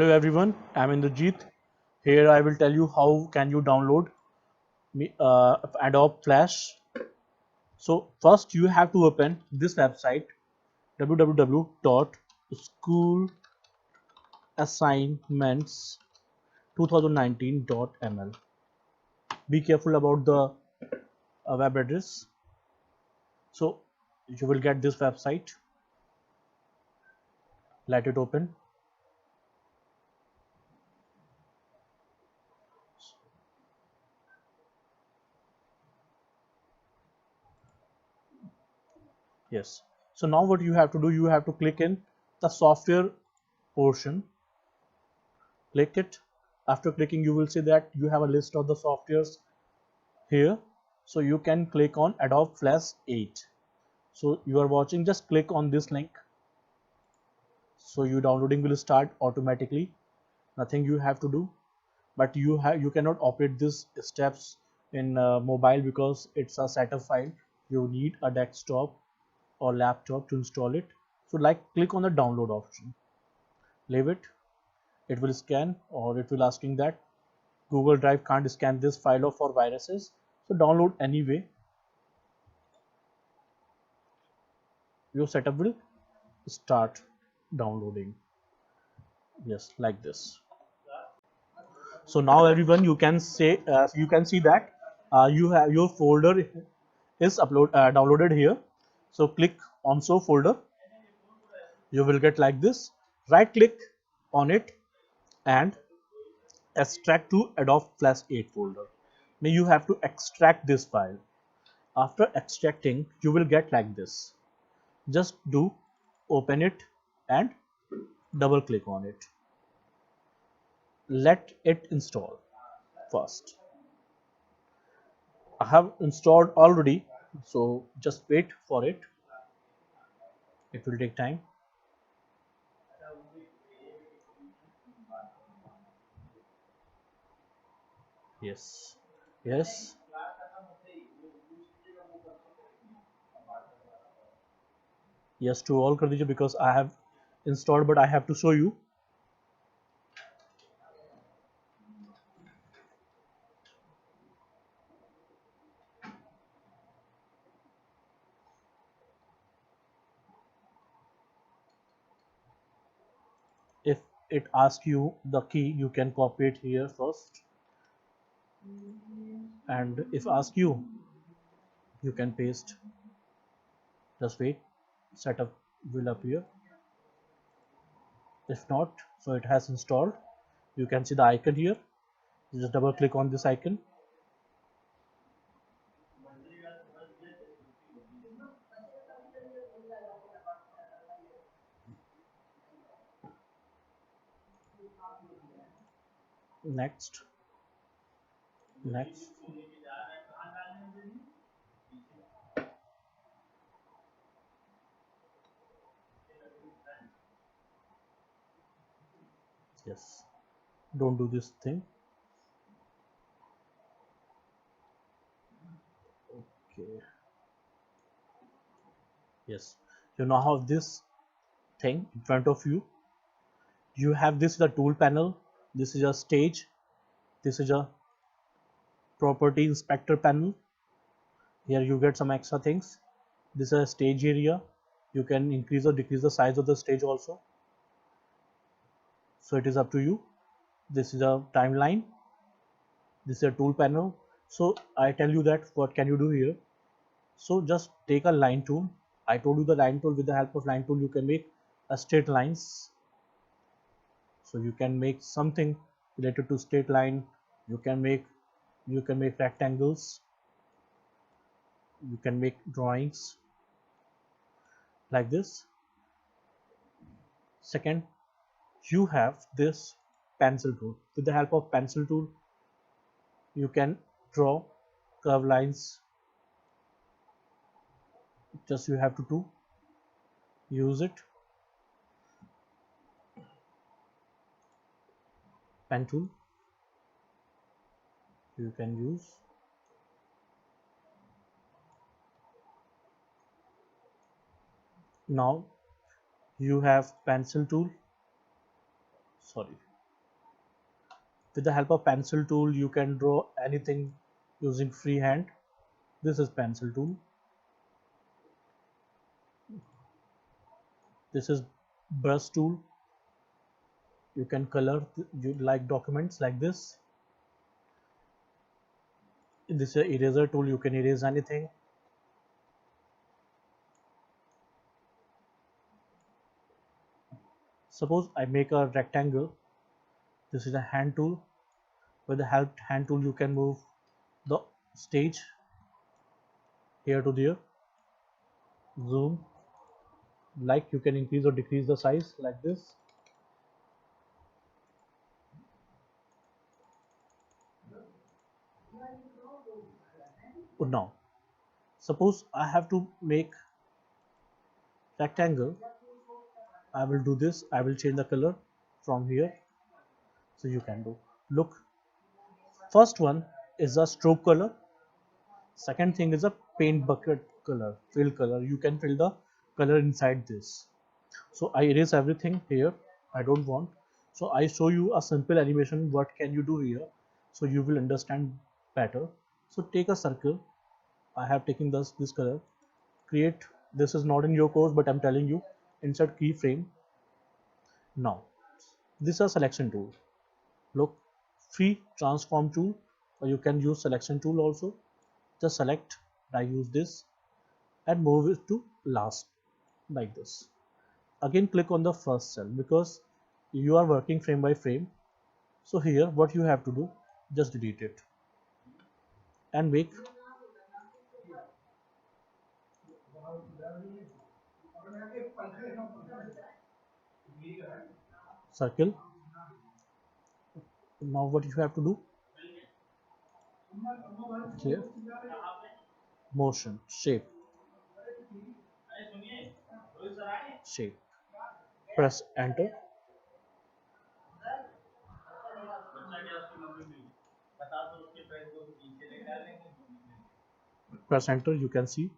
Hello everyone, I'm Indrajit. Here I will tell you how can you download Adobe Flash. So first you have to open this website www.schoolassignments2019.ml. Be careful about the web address. So you will get this website. Let it open. Yes. So now what you have to do, you have to click in the software portion. Click it. After clicking, you will see that you have a list of the softwares here. So you can click on Adobe Flash 8. So you are watching, just click on this link. So your downloading will start automatically. Nothing you have to do, but you cannot operate these steps in mobile because it's a setup file. You need a desktop or laptop to install it. So like click on the download option. Leave it. It will scan, or it will asking that Google Drive can't scan this file for viruses. So download anyway. Your setup will start downloading. Yes, like this. So now everyone, you can see that you have your folder is downloaded here. So click on show folder. You will get like this. Right click on it and extract to Adobe Flash 8 folder. Now you have to extract this file. After extracting, you will get like this. Just do open it and double click on it. Let it install first. I have installed already, so just wait for it. It will take time. Yes, yes, yes to all कर दीजिए because I have installed, but I have to show you. If it asks you the key, you can copy it here first, and if ask you, you can paste. Just wait, setup will appear. If not, so it has installed. You can see the icon here. You just double click on this icon. Next, next. Yes, don't do this thing. Okay. Yes, you now have this thing in front of you. You have this the tool panel. This is a stage. This is a property inspector panel. Here you get some extra things. This is a stage area. You can increase or decrease the size of the stage also. So it is up to you. This is a timeline. This is a tool panel. So I tell you that what can you do here. So just take a line tool. I told you the line tool, with the help of line tool you can make a straight lines. So you can make something related to straight line. You can make rectangles. You can make drawings like this. Second, you have this pencil tool. With the help of pencil tool, you can draw curve lines. Just you have to use it. Pen tool you can use. Now you have pencil tool. Sorry. With the help of pencil tool, you can draw anything using freehand. This is pencil tool. This is brush tool. You can color you like documents like this. This is eraser tool. You can erase anything. Suppose I make a rectangle. This is a hand tool. With the help hand tool, you can move the stage here to there. Zoom. Like you can increase or decrease the size like this. Now, suppose I have to make rectangle. I will do this. I will change the color from here. So you can do. Look, first one is a stroke color. Second thing is a paint bucket color, fill color. You can fill the color inside this. So I erase everything here. I don't want. So I show you a simple animation. What can you do here? So you will understand better. So take a circle. I have taken this color. Create. This is not in your course, but I'm telling you. Insert keyframe. Now this is a selection tool. Look, free transform tool, or you can use selection tool also. Just select. I use this and move it to last like this. Again click on the first cell because you are working frame by frame. So here what you have to do, just delete it and make circle. Now what you have to do here, motion, shape, press enter, press enter, you can see